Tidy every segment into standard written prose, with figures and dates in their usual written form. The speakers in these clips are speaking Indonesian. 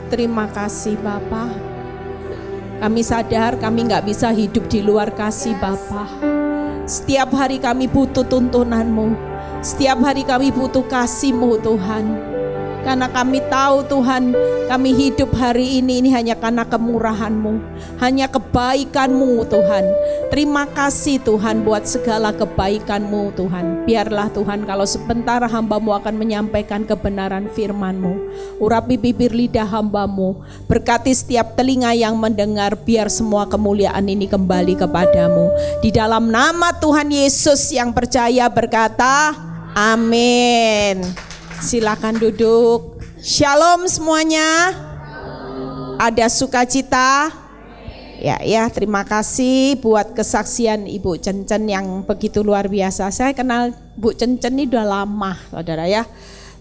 Terima kasih Bapa. Kami sadar kami gak bisa hidup di luar kasih Bapa. Setiap hari kami butuh tuntunan-Mu. Setiap hari kami butuh kasih-Mu Tuhan. Karena kami tahu Tuhan, kami hidup hari ini hanya karena kemurahan-Mu, hanya kebaikan-Mu Tuhan. Terima kasih Tuhan buat segala kebaikan-Mu Tuhan. Biarlah Tuhan kalau sebentar hamba-Mu akan menyampaikan kebenaran firman-Mu. Urapi bibir lidah hamba-Mu, berkati setiap telinga yang mendengar, biar semua kemuliaan ini kembali kepadamu. Di dalam nama Tuhan Yesus yang percaya berkata, amin. Silakan duduk. Shalom semuanya. Ada sukacita? Ya, terima kasih buat kesaksian Ibu Cencen yang begitu luar biasa. Saya kenal Bu Cencen ini udah lama, saudara ya.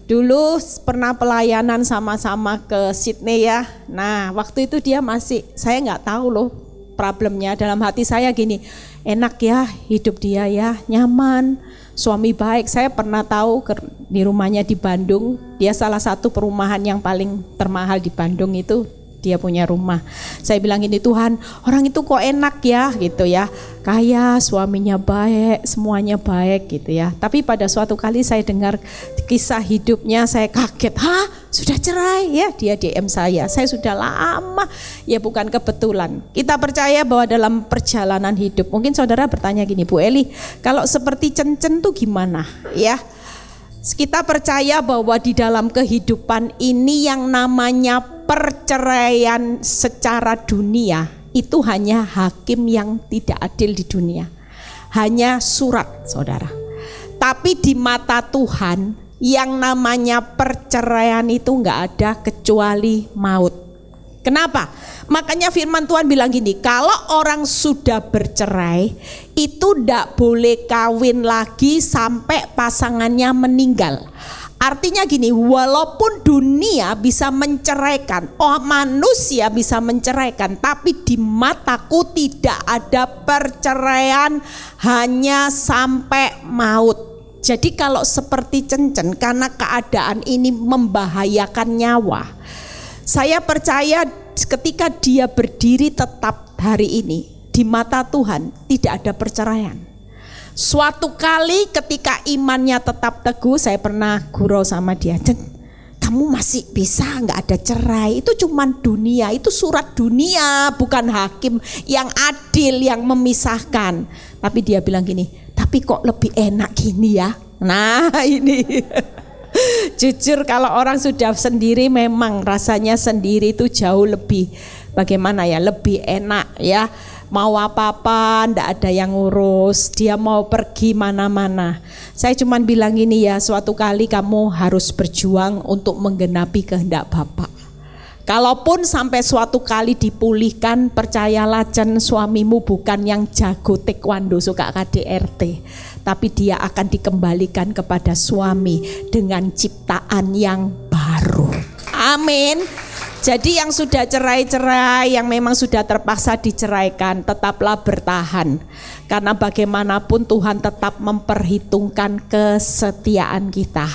Dulu pernah pelayanan sama-sama ke Sydney ya. Nah, waktu itu dia masih, saya nggak tahu loh problemnya. Dalam hati saya gini, enak ya hidup dia ya, nyaman. Suami baik, saya pernah tahu di rumahnya di Bandung, dia salah satu perumahan yang paling termahal di Bandung itu, dia punya rumah. Saya bilang gini, Tuhan orang itu kok enak ya gitu ya, kaya, suaminya baik, semuanya baik gitu ya. Tapi pada suatu kali saya dengar kisah hidupnya, saya kaget, hah sudah cerai ya, dia DM saya sudah lama, ya bukan kebetulan. Kita percaya bahwa dalam perjalanan hidup, mungkin saudara bertanya gini, Bu Eli, kalau seperti Cencen tuh gimana ya? Kita percaya bahwa di dalam kehidupan ini yang namanya perceraian secara dunia itu hanya hakim yang tidak adil di dunia, hanya surat saudara. Tapi di mata Tuhan yang namanya perceraian itu enggak ada kecuali maut. Kenapa? Makanya firman Tuhan bilang gini, kalau orang sudah bercerai itu enggak boleh kawin lagi sampai pasangannya meninggal. Artinya gini, walaupun dunia bisa menceraikan, manusia bisa menceraikan, tapi di mataku tidak ada perceraian hanya sampai maut. Jadi kalau seperti Cencen, karena keadaan ini membahayakan nyawa, saya percaya ketika dia berdiri tetap hari ini, di mata Tuhan tidak ada perceraian. Suatu kali ketika imannya tetap teguh, saya pernah gurau sama dia, Cen, kamu masih bisa gak ada cerai, itu cuman dunia, itu surat dunia, bukan hakim yang adil yang memisahkan. Tapi dia bilang gini, tapi kok lebih enak gini ya. Nah ini jujur kalau orang sudah sendiri memang rasanya sendiri itu jauh lebih bagaimana ya, lebih enak ya. Mau apa-apa ndak ada yang ngurus, dia mau pergi mana-mana. Saya cuman bilang ini ya, suatu kali kamu harus berjuang untuk menggenapi kehendak Bapak. Kalaupun sampai suatu kali dipulihkan, percayalah Cen, suamimu bukan yang jago taekwondo suka KDRT, tapi dia akan dikembalikan kepada suami dengan ciptaan yang baru. Amin. Jadi yang sudah cerai-cerai, yang memang sudah terpaksa diceraikan, tetaplah bertahan. Karena bagaimanapun Tuhan tetap memperhitungkan kesetiaan kita.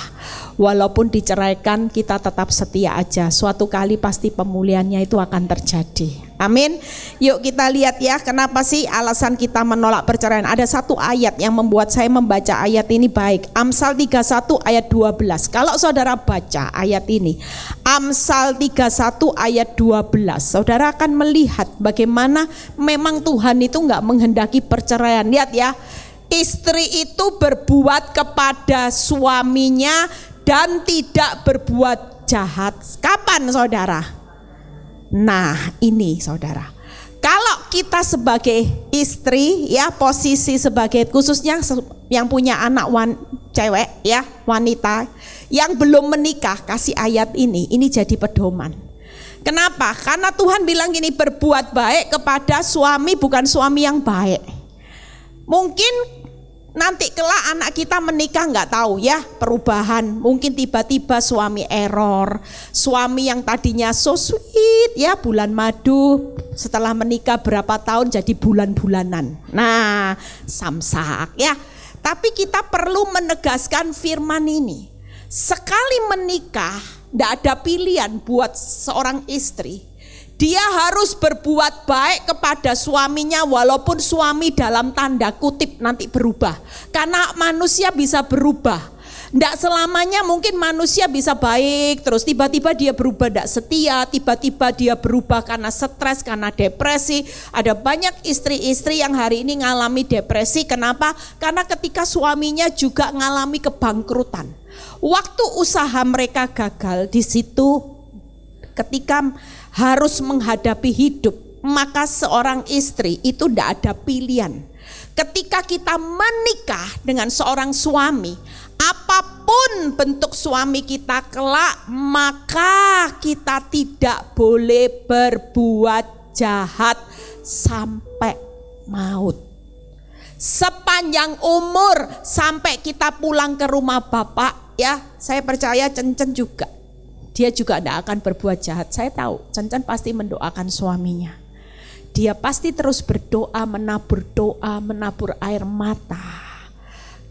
Walaupun diceraikan, kita tetap setia aja. Suatu kali pasti pemulihannya itu akan terjadi. Amin. Yuk kita lihat ya, kenapa sih alasan kita menolak perceraian. Ada satu ayat yang membuat saya membaca ayat ini baik. Amsal 31 ayat 12. Kalau saudara baca ayat ini, Amsal 31 ayat 12, saudara akan melihat bagaimana memang Tuhan itu enggak menghendaki perceraian. Lihat ya, istri itu berbuat kepada suaminya dan tidak berbuat jahat. Kapan saudara? Nah ini saudara, kalau kita sebagai istri ya, posisi sebagai khususnya yang punya anak cewek ya, wanita yang belum menikah, kasih ayat ini jadi pedoman. Kenapa? Karena Tuhan bilang gini, berbuat baik kepada suami bukan suami yang baik. Mungkin Nanti kelak anak kita menikah nggak tahu ya perubahan. Mungkin tiba-tiba suami error, suami yang tadinya so sweet ya bulan madu, setelah menikah berapa tahun jadi bulan-bulanan. Nah, samsak ya. Tapi kita perlu menegaskan firman ini. Sekali menikah, nggak ada pilihan buat seorang istri. Dia harus berbuat baik kepada suaminya walaupun suami dalam tanda kutip nanti berubah. Karena manusia bisa berubah. Tidak selamanya mungkin manusia bisa baik terus tiba-tiba dia berubah tidak setia, tiba-tiba dia berubah karena stres, karena depresi. Ada banyak istri-istri yang hari ini ngalami depresi. Kenapa? Karena ketika suaminya juga ngalami kebangkrutan. Waktu usaha mereka gagal, di situ ketika harus menghadapi hidup, maka seorang istri itu tidak ada pilihan. Ketika kita menikah dengan seorang suami, apapun bentuk suami kita kelak, maka kita tidak boleh berbuat jahat sampai maut. Sepanjang umur sampai kita pulang ke rumah bapak, ya saya percaya Cencen juga. Dia juga tidak akan berbuat jahat. Saya tahu Cencen pasti mendoakan suaminya. Dia pasti terus berdoa, menabur air mata.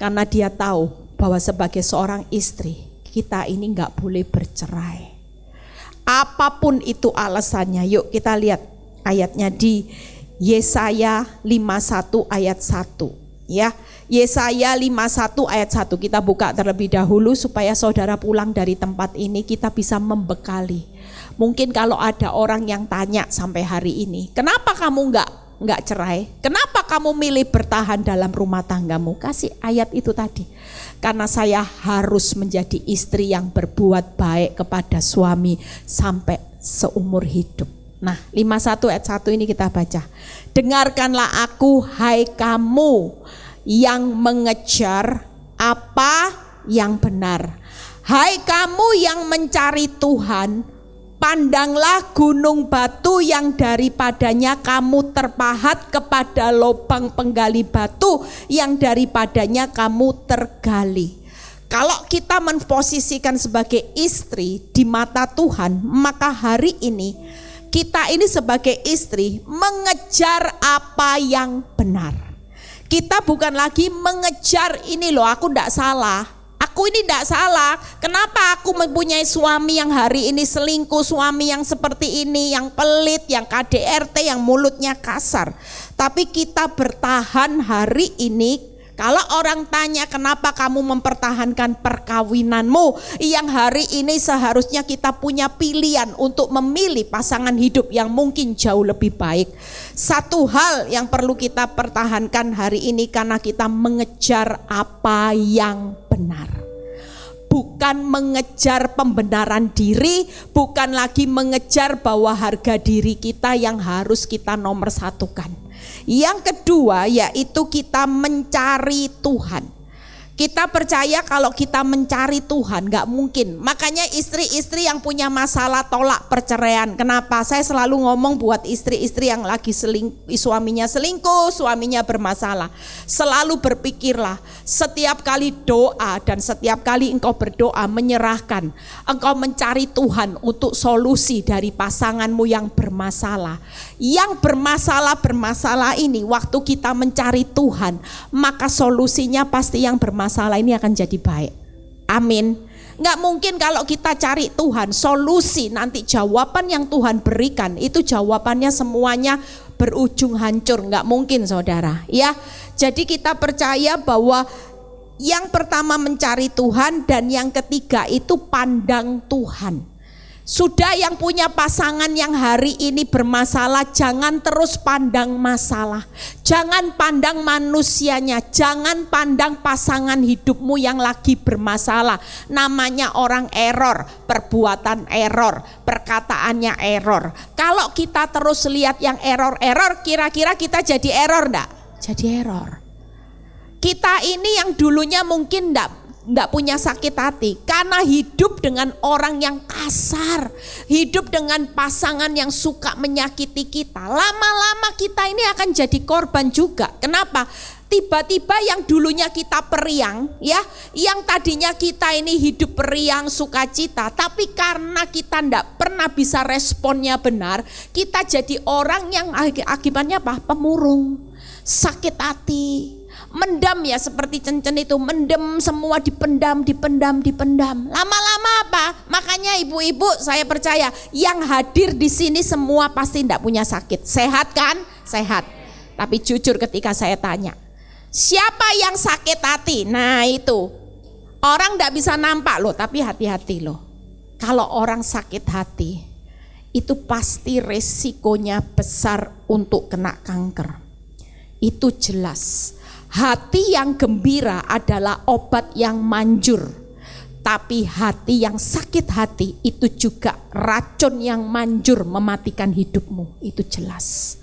Karena dia tahu bahwa sebagai seorang istri, kita ini nggak boleh bercerai. Apapun itu alasannya. Yuk kita lihat ayatnya di Yesaya 51 ayat 1. Ya, Yesaya 51 ayat 1 kita buka terlebih dahulu supaya saudara pulang dari tempat ini kita bisa membekali. Mungkin kalau ada orang yang tanya sampai hari ini, kenapa kamu enggak cerai? Kenapa kamu milih bertahan dalam rumah tanggamu? Kasih ayat itu tadi. Karena saya harus menjadi istri yang berbuat baik kepada suami sampai seumur hidup. Nah, 51 ayat 1 ini kita baca. Dengarkanlah aku, hai kamu yang mengejar apa yang benar. Hai kamu yang mencari Tuhan, pandanglah gunung batu yang daripadanya kamu terpahat kepada lubang penggali batu yang daripadanya kamu tergali. Kalau kita memposisikan sebagai istri di mata Tuhan, maka hari ini kita ini sebagai istri mengejar apa yang benar. Kita bukan lagi mengejar ini loh, aku tidak salah. Aku ini tidak salah. Kenapa aku mempunyai suami yang hari ini selingkuh, suami yang seperti ini, yang pelit, yang KDRT, yang mulutnya kasar. Tapi kita bertahan hari ini. Kalau orang tanya kenapa kamu mempertahankan perkawinanmu, yang hari ini seharusnya kita punya pilihan untuk memilih pasangan hidup yang mungkin jauh lebih baik. Satu hal yang perlu kita pertahankan hari ini karena kita mengejar apa yang benar. Bukan mengejar pembenaran diri, bukan lagi mengejar bahwa harga diri kita yang harus kita nomor satukan. Yang kedua yaitu kita mencari Tuhan. Kita percaya kalau kita mencari Tuhan gak mungkin. Makanya istri-istri yang punya masalah tolak perceraian. Kenapa? Saya selalu ngomong buat istri-istri yang lagi suaminya selingkuh, suaminya bermasalah. Selalu berpikirlah, setiap kali doa dan setiap kali engkau berdoa menyerahkan, engkau mencari Tuhan untuk solusi dari pasanganmu yang bermasalah. Yang bermasalah ini waktu kita mencari Tuhan, maka solusinya pasti yang bermasalah ini akan jadi baik. Amin. Nggak mungkin kalau kita cari Tuhan, solusi nanti jawaban yang Tuhan berikan itu jawabannya semuanya berujung hancur. Nggak mungkin saudara. Ya, jadi kita percaya bahwa yang pertama mencari Tuhan dan yang ketiga itu pandang Tuhan. Sudah yang punya pasangan yang hari ini bermasalah, jangan terus pandang masalah. Jangan pandang manusianya, jangan pandang pasangan hidupmu yang lagi bermasalah. Namanya orang error, perbuatan error, perkataannya error. Kalau kita terus lihat yang error-error, kira-kira kita jadi error enggak? Jadi error. Kita ini yang dulunya mungkin enggak punya sakit hati karena hidup dengan orang yang kasar, hidup dengan pasangan yang suka menyakiti kita. Lama-lama kita ini akan jadi korban juga. Kenapa? Tiba-tiba yang dulunya kita periang, ya, yang tadinya kita ini hidup periang, sukacita, tapi karena kita tidak pernah bisa responnya benar, kita jadi orang yang akibatnya apa? Pemurung, sakit hati, mendam, ya, seperti Cencen itu, mendem semua, dipendam. Lama-lama apa? Makanya ibu-ibu, saya percaya yang hadir di sini semua pasti tidak punya sakit. Sehat kan? Sehat. Tapi jujur ketika saya tanya, siapa yang sakit hati? Nah itu, orang tidak bisa nampak loh, tapi hati-hati loh. Kalau orang sakit hati, itu pasti resikonya besar untuk kena kanker. Itu jelas. Hati yang gembira adalah obat yang manjur, tapi hati yang sakit hati itu juga racun yang manjur mematikan hidupmu. Itu jelas.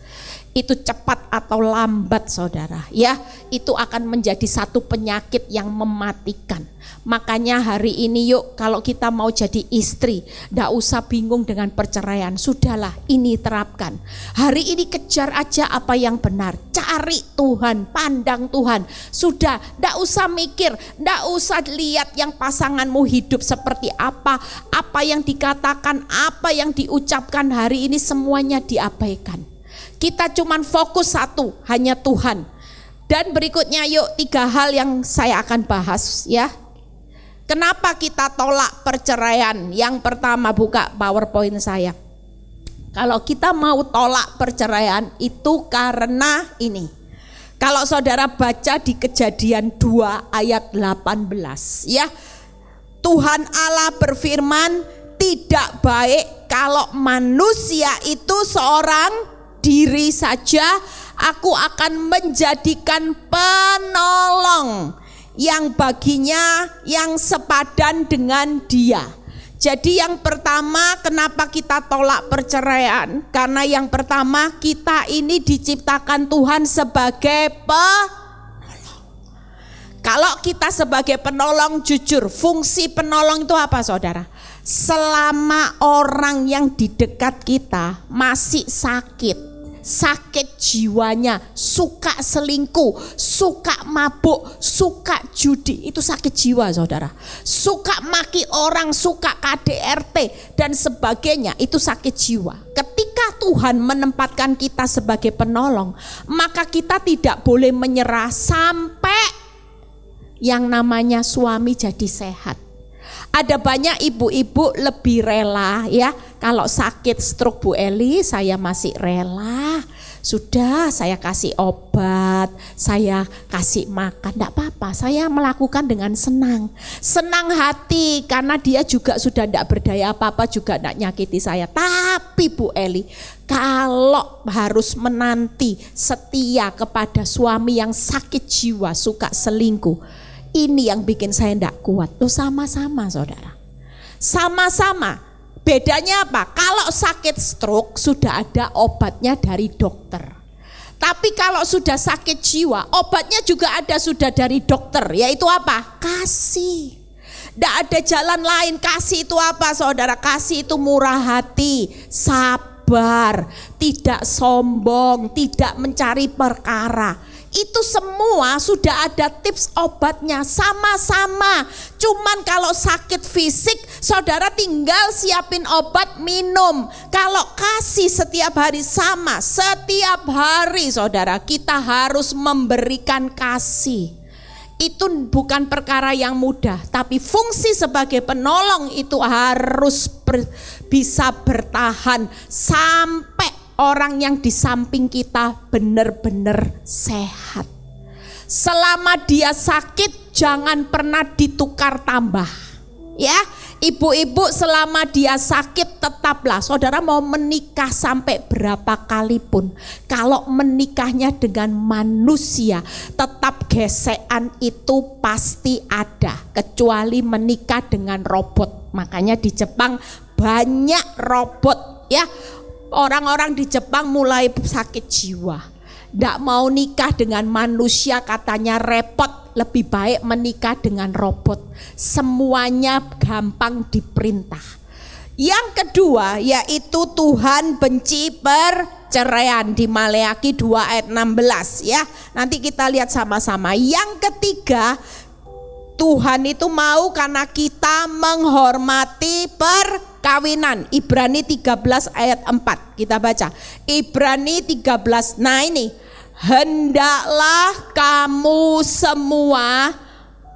Itu cepat atau lambat, saudara, ya, itu akan menjadi satu penyakit yang mematikan. Makanya hari ini yuk, kalau kita mau jadi istri, ndak usah bingung dengan perceraian. Sudahlah, ini terapkan. Hari ini kejar aja apa yang benar, cari Tuhan, pandang Tuhan. Sudah, ndak usah mikir, ndak usah lihat yang pasanganmu hidup seperti apa yang dikatakan, apa yang diucapkan hari ini, semuanya diabaikan. Kita cuman fokus satu, hanya Tuhan. Dan berikutnya yuk 3 hal yang saya akan bahas, ya. Kenapa kita tolak perceraian? Yang pertama, buka PowerPoint saya. Kalau kita mau tolak perceraian itu karena ini. Kalau saudara baca di Kejadian 2 ayat 18, ya. Tuhan Allah berfirman, tidak baik kalau manusia itu seorang diri saja, aku akan menjadikan penolong yang baginya yang sepadan dengan dia. Jadi yang pertama, kenapa kita tolak perceraian? Karena yang pertama, kita ini diciptakan Tuhan sebagai penolong. Kalau kita sebagai penolong, jujur, fungsi penolong itu apa, saudara? Selama orang yang di dekat kita masih sakit jiwanya, suka selingkuh, suka mabuk, suka judi, itu sakit jiwa, saudara. Suka maki orang, suka KDRT dan sebagainya, itu sakit jiwa. Ketika Tuhan menempatkan kita sebagai penolong, maka kita tidak boleh menyerah sampai yang namanya suami jadi sehat. Ada banyak ibu-ibu lebih rela, ya, kalau sakit stroke Bu Eli, saya masih rela. Sudah, saya kasih obat, saya kasih makan, tidak apa-apa. Saya melakukan dengan senang hati, karena dia juga sudah tidak berdaya apa-apa, juga tidak nyakiti saya. Tapi Bu Eli, kalau harus menanti setia kepada suami yang sakit jiwa, suka selingkuh, ini yang bikin saya tidak kuat. Loh, sama-sama, saudara. Sama-sama. Bedanya apa? Kalau sakit stroke sudah ada obatnya dari dokter. Tapi kalau sudah sakit jiwa, obatnya juga ada sudah dari dokter. Yaitu apa? Kasih. Tidak ada jalan lain. Kasih itu apa, saudara? Kasih itu murah hati, sabar, tidak sombong, tidak mencari perkara. Itu semua sudah ada tips obatnya, sama-sama. Cuman kalau sakit fisik, saudara tinggal siapin obat, minum. Kalau kasih setiap hari sama, setiap hari saudara kita harus memberikan kasih. Itu bukan perkara yang mudah, tapi fungsi sebagai penolong itu harus bisa bertahan sampai orang yang di samping kita benar-benar sehat. Selama dia sakit jangan pernah ditukar tambah. Ya, ibu-ibu selama dia sakit tetaplah, saudara mau menikah sampai berapa kali pun, kalau menikahnya dengan manusia tetap gesekan itu pasti ada, kecuali menikah dengan robot. Makanya di Jepang banyak robot, ya. Orang-orang di Jepang mulai sakit jiwa, tidak mau nikah dengan manusia, katanya repot, lebih baik menikah dengan robot. Semuanya gampang diperintah. Yang kedua yaitu Tuhan benci perceraian. perceraian di Maleakhi 2 ayat 16 ya. Nanti kita lihat sama-sama. Yang ketiga, Tuhan itu mau karena kita menghormati perkawinan. Ibrani 13 ayat 4 kita baca. Ibrani 13. Nah ini, hendaklah kamu semua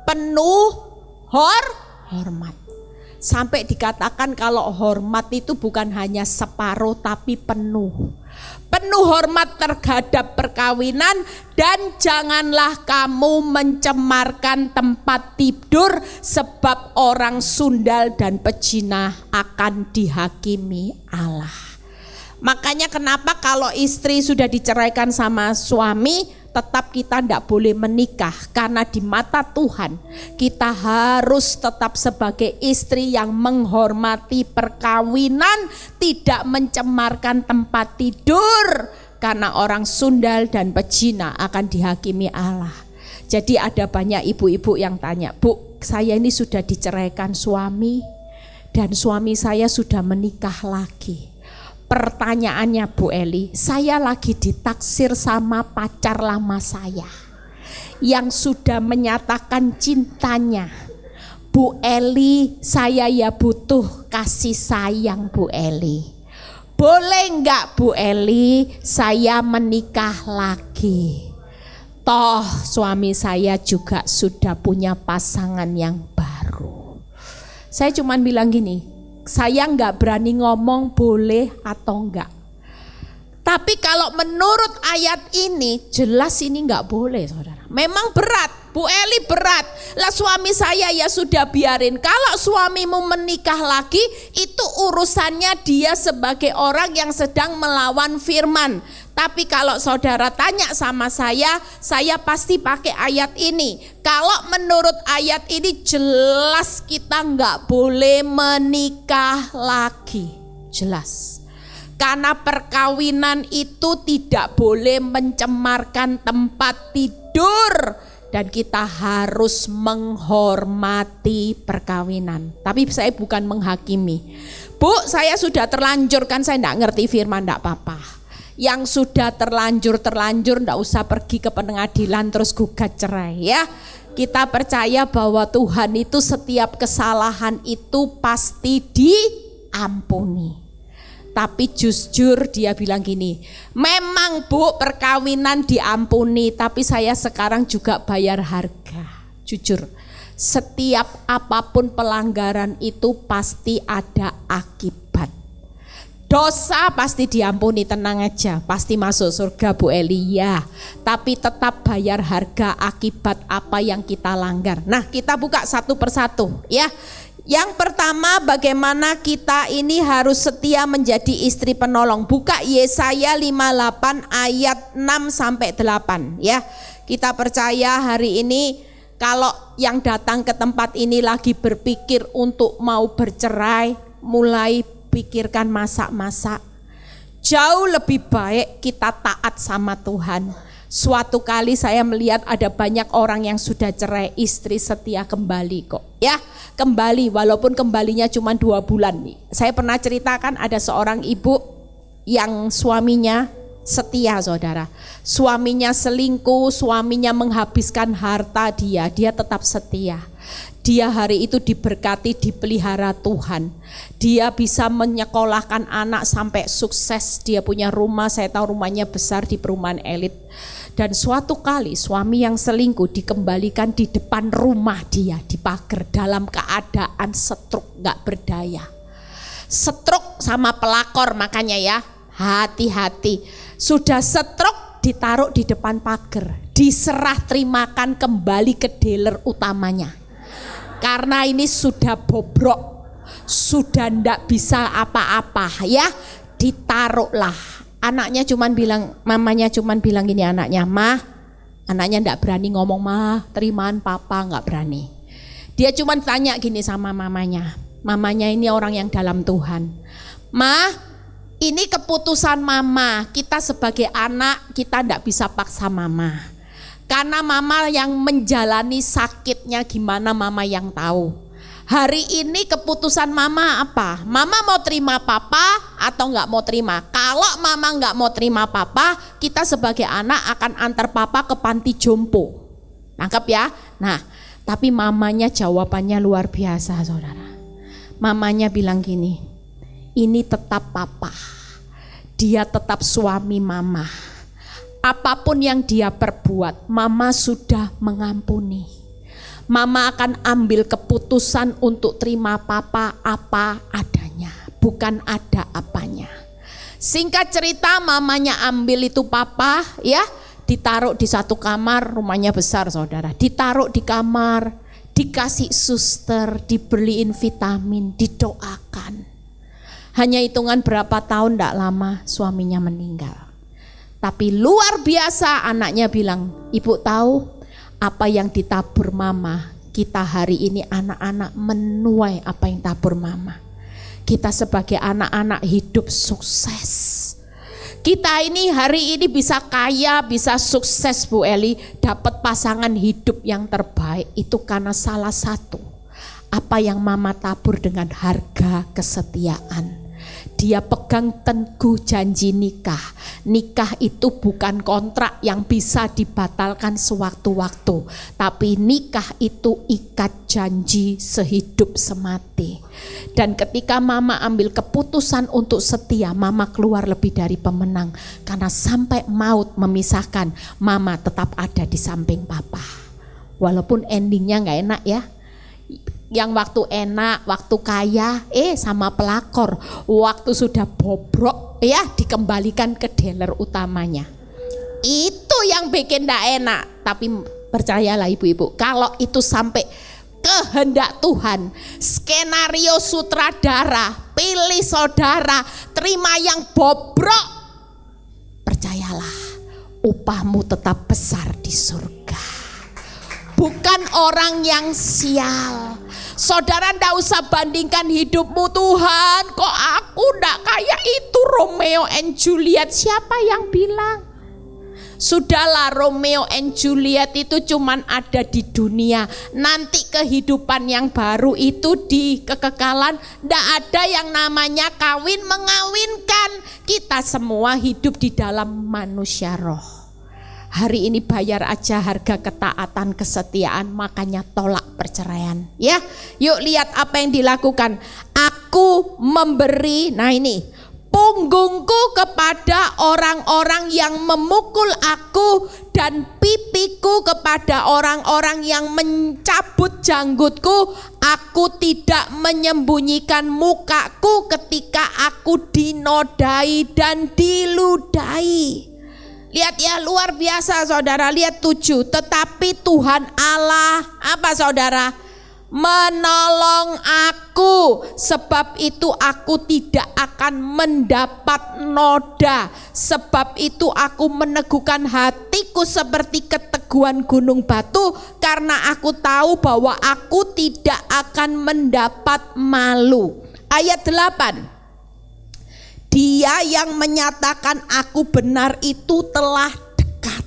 penuh hormat. Sampai dikatakan kalau hormat itu bukan hanya separuh tapi penuh. Penuh hormat terhadap perkawinan, dan janganlah kamu mencemarkan tempat tidur, sebab orang sundal dan pejina akan dihakimi Allah. Makanya kenapa kalau istri sudah diceraikan sama suami, tetap kita tidak boleh menikah, karena di mata Tuhan kita harus tetap sebagai istri yang menghormati perkawinan, tidak mencemarkan tempat tidur, karena orang sundal dan pejina akan dihakimi Allah. Jadi ada banyak ibu-ibu yang tanya, Bu, saya ini sudah diceraikan suami dan suami saya sudah menikah lagi. Pertanyaannya Bu Eli, saya lagi ditaksir sama pacar lama saya yang sudah menyatakan cintanya. Bu Eli, saya ya butuh kasih sayang Bu Eli. Boleh enggak Bu Eli saya menikah lagi? Toh suami saya juga sudah punya pasangan yang baru. Saya cuman bilang gini, saya nggak berani ngomong boleh atau enggak. Tapi kalau menurut ayat ini jelas ini nggak boleh, saudara. Memang berat, Bu Eli berat. Lah suami saya ya sudah biarin. Kalau suamimu menikah lagi, itu urusannya dia sebagai orang yang sedang melawan firman. Tapi kalau saudara tanya sama saya pasti pakai ayat ini. Kalau menurut ayat ini jelas kita nggak boleh menikah lagi, jelas. Karena perkawinan itu tidak boleh mencemarkan tempat tidur, dan kita harus menghormati perkawinan. Tapi saya bukan menghakimi. Bu, saya sudah terlanjur, kan saya enggak ngerti firman, enggak apa-apa. Yang sudah terlanjur enggak usah pergi ke pengadilan terus gugat cerai ya. Kita percaya bahwa Tuhan itu setiap kesalahan itu pasti diampuni. Tapi jujur dia bilang gini, memang Bu perkawinan diampuni, tapi saya sekarang juga bayar harga. Jujur, setiap apapun pelanggaran itu pasti ada akibat. Dosa pasti diampuni, tenang aja, pasti masuk surga Bu Eli ya. Tapi tetap bayar harga akibat apa yang kita langgar. Nah kita buka satu persatu ya. Yang pertama, bagaimana kita ini harus setia menjadi istri penolong. Buka Yesaya 58 ayat 6 sampai 8 ya. Kita percaya hari ini kalau yang datang ke tempat ini lagi berpikir untuk mau bercerai, mulai pikirkan masak-masak. Jauh lebih baik kita taat sama Tuhan. Suatu kali saya melihat ada banyak orang yang sudah cerai, istri setia kembali kok ya. Kembali walaupun kembalinya cuma 2 bulan nih. Saya pernah ceritakan ada seorang ibu yang suaminya setia, saudara. Suaminya selingkuh, suaminya menghabiskan harta dia tetap setia. Dia hari itu diberkati, dipelihara Tuhan. Dia bisa menyekolahkan anak sampai sukses. Dia punya rumah, saya tahu rumahnya besar di perumahan elit. Dan suatu kali suami yang selingkuh dikembalikan di depan rumah dia, di pagar, dalam keadaan stroke, gak berdaya. Stroke sama pelakor, makanya ya hati-hati. Sudah stroke ditaruh di depan pagar, diserah terimakan kembali ke dealer utamanya. Karena ini sudah bobrok, sudah ndak bisa apa-apa ya, ditaruhlah. Anaknya cuman bilang, mamanya cuman bilang gini anaknya, "Mah," anaknya ndak berani ngomong, "Mah, terimaan papa," nggak berani. Dia cuman tanya gini sama mamanya. Mamanya ini orang yang dalam Tuhan. "Mah, ini keputusan mama, kita sebagai anak kita ndak bisa paksa mama. Karena mama yang menjalani sakitnya gimana mama yang tahu. Hari ini keputusan mama apa? Mama mau terima papa atau nggak mau terima? Kalau mama nggak mau terima papa, kita sebagai anak akan antar papa ke panti jompo. Nangkep ya? Nah, tapi mamanya jawabannya luar biasa, saudara. Mamanya bilang gini, ini tetap papa. Dia tetap suami mama. Apapun yang dia perbuat, mama sudah mengampuni. Mama akan ambil keputusan untuk terima papa apa adanya, bukan ada apanya. Singkat cerita, mamanya ambil itu papa, ya, ditaruh di satu kamar, rumahnya besar saudara, ditaruh di kamar, dikasih suster, dibeliin vitamin, didoakan. Hanya hitungan berapa tahun tidak lama suaminya meninggal. Tapi luar biasa, anaknya bilang, ibu tahu apa yang ditabur mama, kita hari ini anak-anak menuai apa yang tabur mama. Kita sebagai anak-anak hidup sukses. Kita ini hari ini bisa kaya, bisa sukses Bu Eli, dapat pasangan hidup yang terbaik itu karena salah satu apa yang mama tabur dengan harga kesetiaan. Dia pegang teguh janji nikah. Nikah itu bukan kontrak yang bisa dibatalkan sewaktu-waktu, tapi nikah itu ikat janji sehidup semati. Dan ketika mama ambil keputusan untuk setia, mama keluar lebih dari pemenang. Karena sampai maut memisahkan, mama tetap ada di samping papa. Walaupun endingnya gak enak ya. Yang waktu enak, waktu kaya, sama pelakor. Waktu sudah bobrok, ya dikembalikan ke dealer utamanya. Itu yang bikin gak enak. Tapi percayalah ibu-ibu, kalau itu sampai kehendak Tuhan, skenario sutradara, pilih saudara, terima yang bobrok, percayalah, upahmu tetap besar di surga. Bukan orang yang sial. Saudara ndak usah bandingkan hidupmu, Tuhan kok aku ndak kayak itu Romeo and Juliet. Siapa yang bilang? Sudahlah, Romeo and Juliet itu cuman ada di dunia. Nanti kehidupan yang baru itu di kekekalan ndak ada yang namanya kawin mengawinkan. Kita semua hidup di dalam manusia roh. Hari ini bayar aja harga ketaatan, kesetiaan, makanya tolak perceraian. Ya, yuk lihat apa yang dilakukan. Aku memberi, nah ini, punggungku kepada orang-orang yang memukul aku dan pipiku kepada orang-orang yang mencabut janggutku. Aku tidak menyembunyikan mukaku ketika aku dinodai dan diludahi. Lihat ya, luar biasa saudara. Lihat 7. Tetapi Tuhan Allah, apa saudara? Menolong aku. Sebab itu aku tidak akan mendapat noda. Sebab itu aku meneguhkan hatiku seperti keteguhan gunung batu. Karena aku tahu bahwa aku tidak akan mendapat malu. Ayat 8. Dia yang menyatakan aku benar itu telah dekat.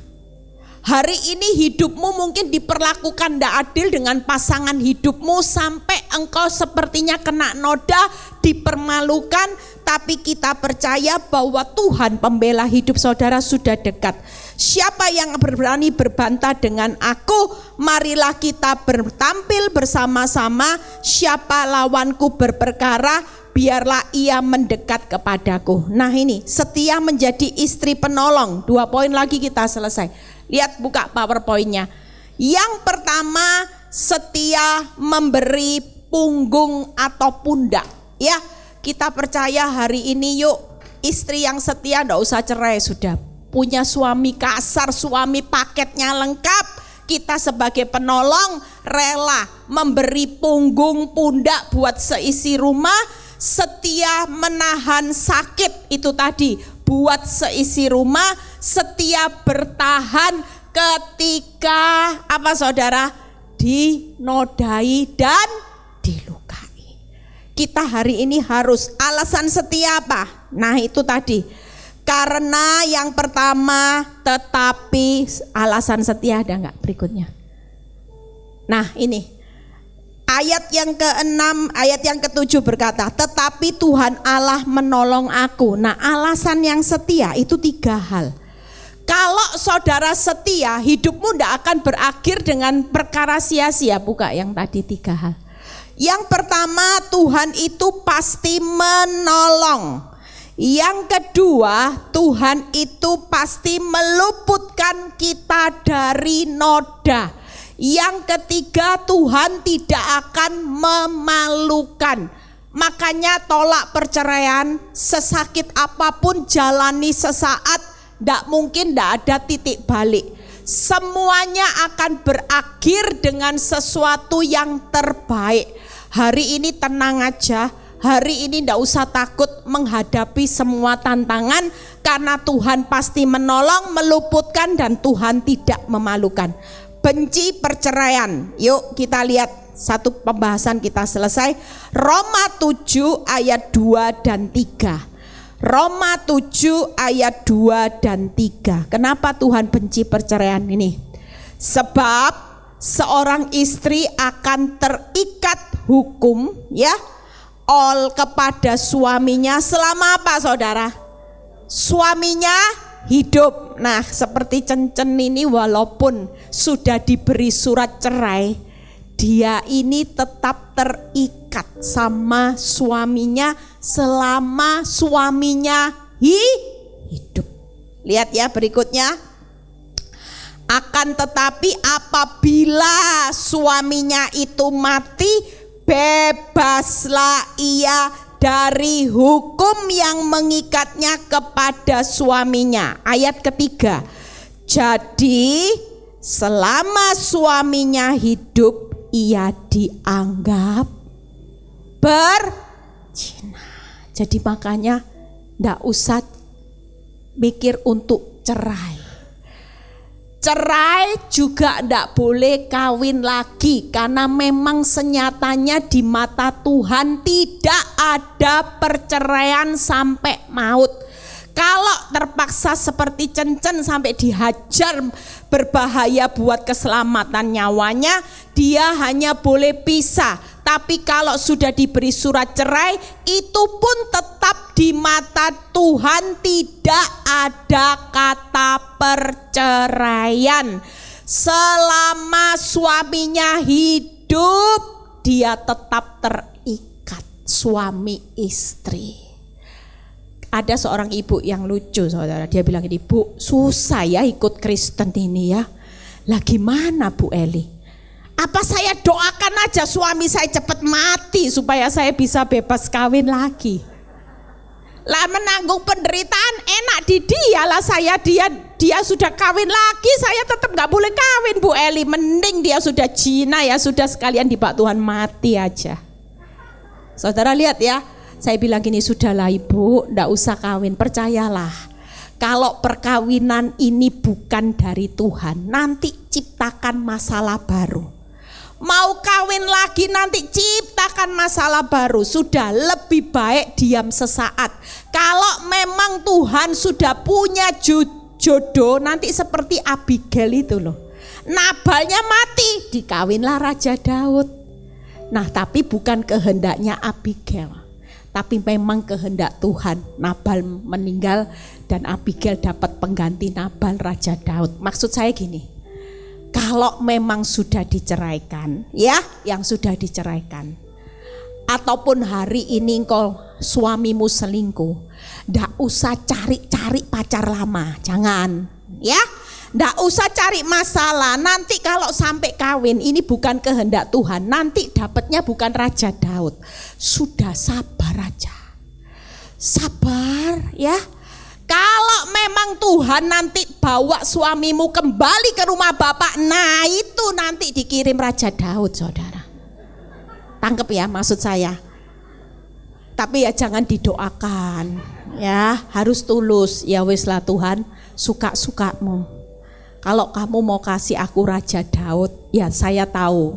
Hari ini hidupmu mungkin diperlakukan tidak adil dengan pasangan hidupmu, sampai engkau sepertinya kena noda, dipermalukan. Tapi kita percaya bahwa Tuhan pembela hidup saudara sudah dekat. Siapa yang berani berbantah dengan aku? Marilah kita bertampil bersama-sama. Siapa lawanku berperkara? Biarlah ia mendekat kepadaku. Nah ini, setia menjadi istri penolong. 2 poin lagi kita selesai. Lihat, buka PowerPoint-nya. Yang pertama, setia memberi punggung atau pundak. Ya, kita percaya hari ini yuk, istri yang setia enggak usah cerai sudah. Punya suami kasar, suami paketnya lengkap. Kita sebagai penolong rela memberi punggung pundak buat seisi rumah. Setia menahan sakit itu tadi buat seisi rumah. Setia bertahan ketika apa saudara? Dinodai dan dilukai. Kita hari ini harus alasan setia apa? Nah itu tadi. Karena yang pertama, tetapi alasan setia ada enggak berikutnya? Nah ini, Ayat yang ke-6, ayat yang ke-7 berkata, tetapi Tuhan Allah menolong aku. Nah, alasan yang setia itu 3 hal. Kalau saudara setia, hidupmu tidak akan berakhir dengan perkara sia-sia. Buka yang tadi 3 hal. Yang pertama, Tuhan itu pasti menolong. Yang kedua, Tuhan itu pasti meluputkan kita dari noda. Yang ketiga, Tuhan tidak akan memalukan. Makanya tolak perceraian, sesakit apapun jalani sesaat, tidak mungkin tidak ada titik balik. Semuanya akan berakhir dengan sesuatu yang terbaik. Hari ini tenang aja, hari ini tidak usah takut menghadapi semua tantangan, karena Tuhan pasti menolong, meluputkan, dan Tuhan tidak memalukan. Benci perceraian. Yuk kita lihat satu pembahasan kita selesai. Roma 7 ayat 2 dan 3. Roma 7 ayat 2 dan 3. Kenapa Tuhan benci perceraian ini? Sebab seorang istri akan terikat hukum ya kepada suaminya selama apa saudara? Suaminya hidup. Nah, seperti Cencen ini walaupun sudah diberi surat cerai, dia ini tetap terikat sama suaminya selama suaminya hidup. Lihat ya berikutnya. Akan tetapi apabila suaminya itu mati, bebaslah ia dari hukum yang mengikatnya kepada suaminya. Ayat ketiga. Jadi selama suaminya hidup, ia dianggap berzina. Jadi makanya ndak usah mikir untuk cerai. Cerai juga tidak boleh kawin lagi, karena memang senyatanya di mata Tuhan tidak ada perceraian sampai maut. Kalau terpaksa seperti Cencen sampai dihajar berbahaya buat keselamatan nyawanya, dia hanya boleh pisah. Tapi kalau sudah diberi surat cerai, itu pun tetap di mata Tuhan tidak ada kata perceraian. Selama suaminya hidup, dia tetap terikat, suami istri. Ada seorang ibu yang lucu saudara, dia bilang gini, Bu, susah ya ikut Kristen ini ya. Lah gimana Bu Eli? Apa saya doakan aja suami saya cepat mati supaya saya bisa bebas kawin lagi? Lah menanggung penderitaan enak di dia lah, dia sudah kawin lagi, saya tetap nggak boleh kawin Bu Eli. Mending dia sudah zina ya, sudah sekalian di Pak Tuhan mati aja. Saudara lihat ya, saya bilang gini, sudahlah ibu, nggak usah kawin, percayalah. Kalau perkawinan ini bukan dari Tuhan, nanti ciptakan masalah baru. Mau kawin lagi nanti ciptakan masalah baru. Sudah lebih baik diam sesaat. Kalau memang Tuhan sudah punya jodoh, nanti seperti Abigail itu loh. Nabalnya mati, dikawinlah Raja Daud. Nah tapi bukan kehendaknya Abigail, tapi memang kehendak Tuhan. Nabal meninggal dan Abigail dapat pengganti Nabal, Raja Daud. Maksud saya gini, kalau memang sudah diceraikan, ya, yang sudah diceraikan, ataupun hari ini engkau suamimu selingkuh, ndak usah cari-cari pacar lama, jangan, ya, ndak usah cari masalah. Nanti kalau sampai kawin, ini bukan kehendak Tuhan, nanti dapatnya bukan Raja Daud. Sudah sabar aja, sabar, ya. Kalau memang Tuhan nanti bawa suamimu kembali ke rumah bapak, nah itu nanti dikirim Raja Daud saudara. Tangkep ya maksud saya. Tapi ya jangan didoakan, ya harus tulus. Ya wis lah Tuhan, suka-sukamu. Kalau kamu mau kasih aku Raja Daud, ya saya tahu.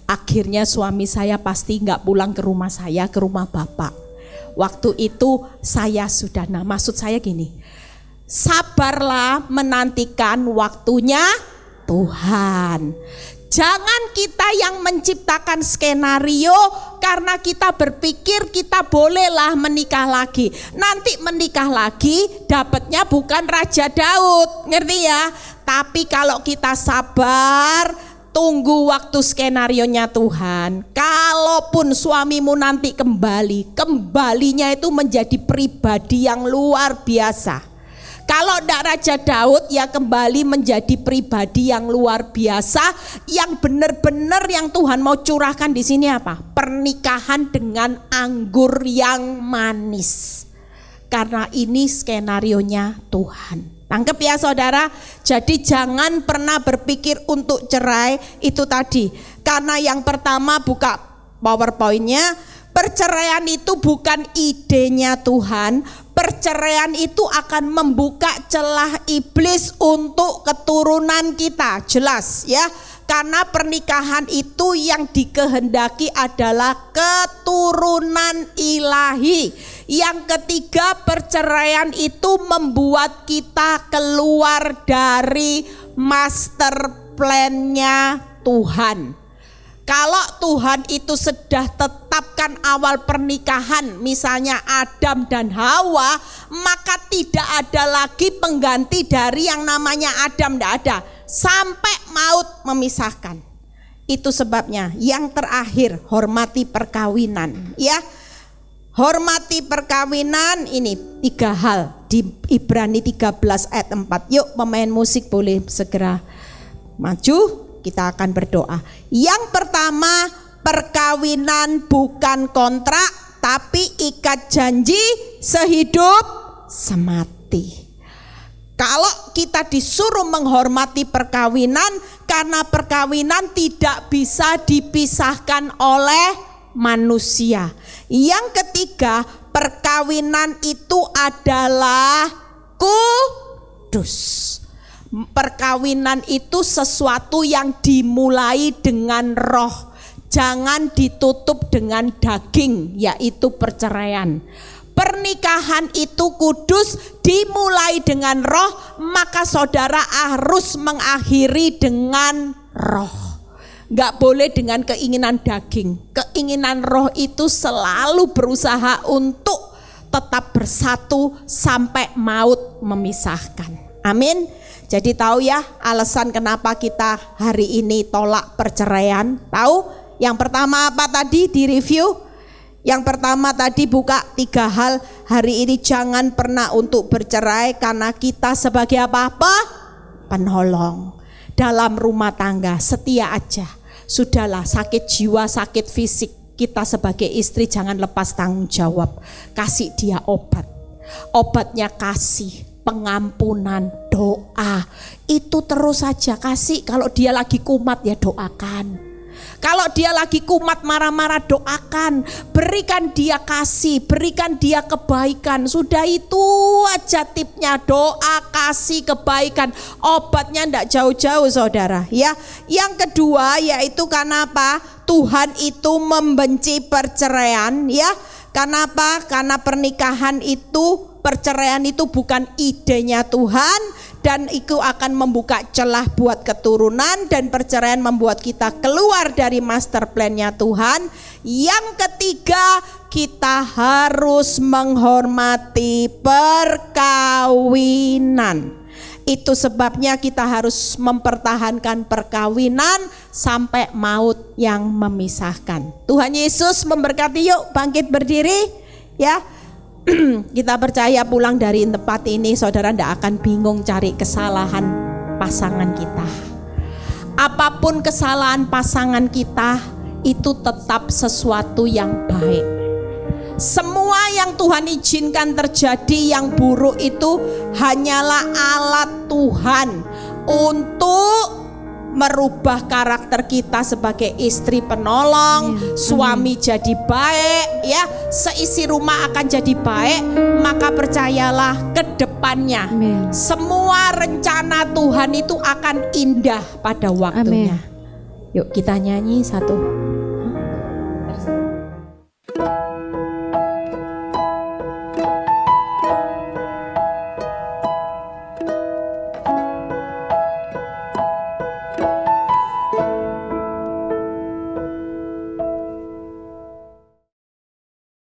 Akhirnya suami saya pasti gak pulang ke rumah saya, ke rumah bapak. Waktu itu saya sudah, nah maksud saya gini, sabarlah menantikan waktunya Tuhan. Jangan kita yang menciptakan skenario karena kita berpikir kita bolehlah menikah lagi. Nanti menikah lagi dapatnya bukan Raja Daud, ngerti ya? Tapi kalau kita sabar, tunggu waktu skenarionya Tuhan. Kalaupun suamimu nanti kembalinya itu menjadi pribadi yang luar biasa. Kalau tidak Raja Daud ya kembali menjadi pribadi yang luar biasa, yang benar-benar yang Tuhan mau curahkan di sini apa? Pernikahan dengan anggur yang manis. Karena ini skenarionya Tuhan. Tangkep ya saudara. Jadi jangan pernah berpikir untuk cerai itu tadi. Karena yang pertama buka PowerPoint-nya, perceraian itu bukan idenya Tuhan. Perceraian itu akan membuka celah iblis untuk keturunan kita. Jelas ya. Karena pernikahan itu yang dikehendaki adalah keturunan ilahi. Yang ketiga, perceraian itu membuat kita keluar dari master plan-nya Tuhan. Kalau Tuhan itu sudah tetapkan awal pernikahan, misalnya Adam dan Hawa, maka tidak ada lagi pengganti dari yang namanya Adam, tidak ada. Sampai maut memisahkan. Itu sebabnya yang terakhir, hormati perkawinan. Ya, hormati perkawinan ini 3 hal di Ibrani 13 ayat 4. Yuk pemain musik boleh segera maju. Kita akan berdoa. Yang pertama, perkawinan bukan kontrak, tapi ikat janji sehidup semati. Kalau kita disuruh menghormati perkawinan, karena perkawinan tidak bisa dipisahkan oleh manusia. Yang ketiga, perkawinan itu adalah kudus. Perkawinan itu sesuatu yang dimulai dengan roh, jangan ditutup dengan daging, yaitu perceraian. Pernikahan itu kudus, dimulai dengan roh, maka saudara harus mengakhiri dengan roh. Gak boleh dengan keinginan daging. Keinginan roh itu selalu berusaha untuk tetap bersatu sampai maut memisahkan. Amin. Jadi tahu ya alasan kenapa kita hari ini tolak perceraian? Tahu? Yang pertama apa tadi di review? Yang pertama tadi buka 3 hal. Hari ini jangan pernah untuk bercerai karena kita sebagai apa-apa? Penolong. Dalam rumah tangga setia aja. Sudahlah, sakit jiwa, sakit fisik, kita sebagai istri jangan lepas tanggung jawab. Kasih dia obat. Obatnya kasih, pengampunan, doa. Itu terus saja kasih. Kalau dia lagi kumat ya doakan. Kalau dia lagi kumat marah-marah doakan. Berikan dia kasih, berikan dia kebaikan. Sudah itu aja tipnya, doa, kasih, kebaikan. Obatnya enggak jauh-jauh saudara ya. Yang kedua yaitu karena apa? Tuhan itu membenci perceraian ya. Kenapa? Karena pernikahan itu, perceraian itu bukan idenya Tuhan, dan itu akan membuka celah buat keturunan, dan perceraian membuat kita keluar dari master plan-nya Tuhan. Yang ketiga, kita harus menghormati perkawinan. Itu sebabnya kita harus mempertahankan perkawinan sampai maut yang memisahkan. Tuhan Yesus memberkati. Yuk bangkit berdiri ya. Kita percaya pulang dari tempat ini saudara tidak akan bingung cari kesalahan pasangan kita. Apapun kesalahan pasangan kita itu tetap sesuatu yang baik. Semua yang Tuhan izinkan terjadi yang buruk itu hanyalah alat Tuhan untuk merubah karakter kita sebagai istri penolong, suami jadi baik ya, seisi rumah akan jadi baik. Maka percayalah ke depannya semua rencana Tuhan itu akan indah pada waktunya. Yuk kita nyanyi satu.